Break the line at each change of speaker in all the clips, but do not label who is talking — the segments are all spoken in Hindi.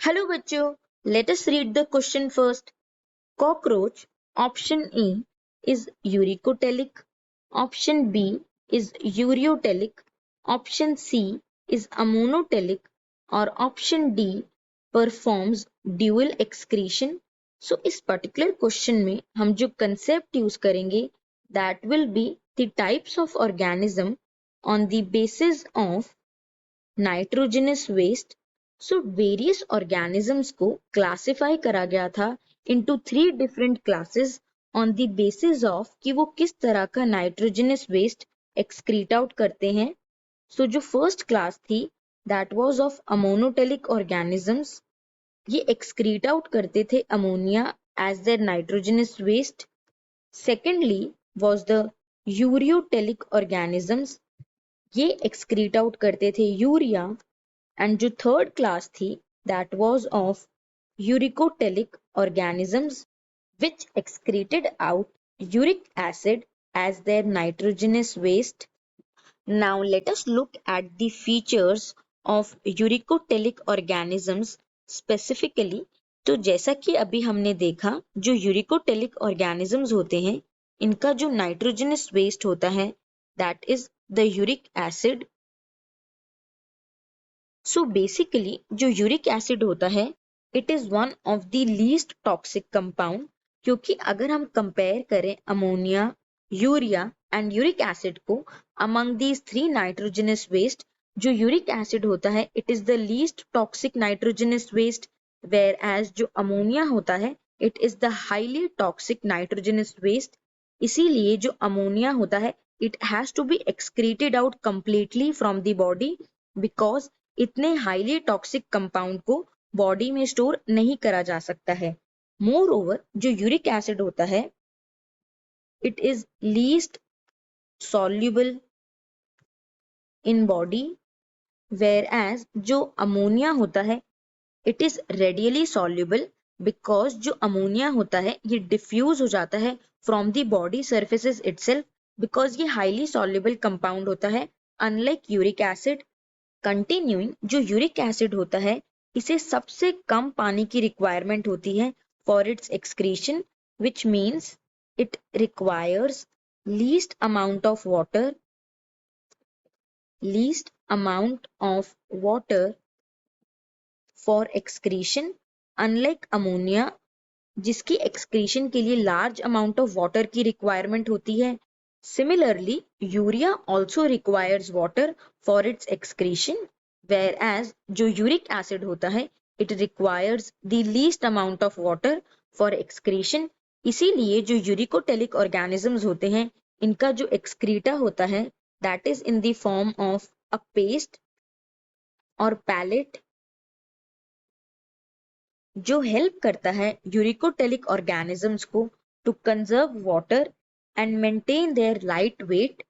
हेलो बच्चों, let us read the question first. Cockroach, option A, is uricotelic, option B is ureotelic, option C is ammonotelic, or option D performs dual excretion. So इस particular question में हम जो concept use करेंगे that will be the types of organism on the basis of nitrogenous waste. So various organisms को क्लासिफाई करा गया था into 3 different classes on the basis of कि वो किस तरह का नाइट्रोजनस वेस्ट एक्सक्रीट आउट करते हैं. सो जो फर्स्ट क्लास थी that was of ammonotelic organisms. ये एक्सक्रीट आउट करते थे ammonia as their nitrogenous waste. Secondly was the ureotelic organisms. ये एक्सक्रीट आउट करते थे यूरिया. एंड जो थर्ड क्लास थी that was of uricotelic organisms which excreted out uric acid as their nitrogenous waste. Now let us look at the features of uricotelic organisms specifically. तो जैसा कि अभी हमने देखा जो यूरिकोटेलिक ऑर्गेनिजम्स होते हैं इनका जो नाइट्रोजनस वेस्ट होता है that is the uric acid. So basically जो यूरिक एसिड होता है it is one of the least toxic compound. क्योंकि अगर हम कंपेयर करें ammonia, urea and uric acid को अमंग दीज 3 नाइट्रोजनस वेस्ट, जो यूरिक एसिड होता है it is the least toxic nitrogenous waste, whereas जो अमोनिया होता है it is the highly toxic nitrogenous waste. इसीलिए जो अमोनिया होता है it has to be excreted out completely from the body because इतने हाईली टॉक्सिक कंपाउंड को बॉडी में स्टोर नहीं करा जा सकता है. मोर ओवर जो यूरिक एसिड होता है it is least soluble in body, whereas जो अमोनिया होता है it is readily soluble because जो अमोनिया होता है ये डिफ्यूज हो जाता है from the body surfaces itself because ये हाईली सॉल्युबल कंपाउंड होता है अनलाइक यूरिक एसिड. कंटिन्यूइंग जो यूरिक एसिड होता है इसे सबसे कम पानी की रिक्वायरमेंट होती है for its excretion which means it requires least amount of water for excretion unlike ammonia जिसकी एक्सक्रीशन के लिए लार्ज अमाउंट ऑफ वाटर की रिक्वायरमेंट होती है. Similarly, urea also requires water for its excretion, whereas जो uric acid होता है it requires the least amount of water for excretion. इसीलिए जो यूरिकोटेलिक ऑर्गेनिजम्स होते हैं इनका जो एक्सक्रीटा होता है that is in the form of a paste और pellet जो हेल्प करता है यूरिकोटेलिक ऑर्गेनिजम्स को to conserve water and maintain their light weight.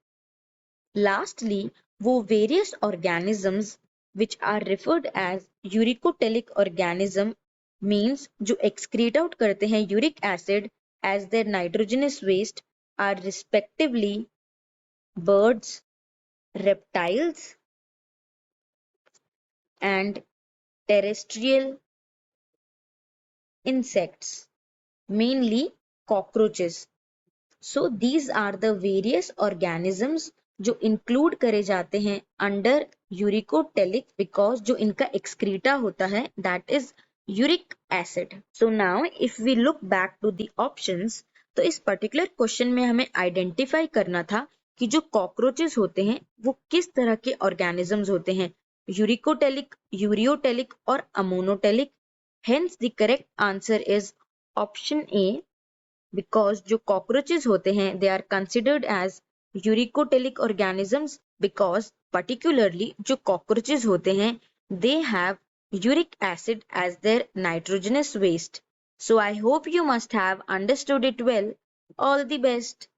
Lastly, वो various organisms which are referred as uricotelic organism means जो excrete out करते हैं uric acid as their nitrogenous waste are respectively birds, reptiles and terrestrial insects, mainly cockroaches. So these are the various organisms जो include करे जाते हैं under uricotelic because जो इनका excreta होता है that is uric acid. So now if we look back to the options तो इस particular question में हमें identify करना था कि जो cockroaches होते हैं वो किस तरह के organisms होते हैं, uricotelic, ureotelic और ammonotelic. Hence the correct answer is option A. Because जो कॉकरोचेस होते हैं they are considered as uricotelic organisms because particularly जो कॉकरोचेस होते हैं they have uric acid as their nitrogenous waste. So I hope you must have understood it well. All the best.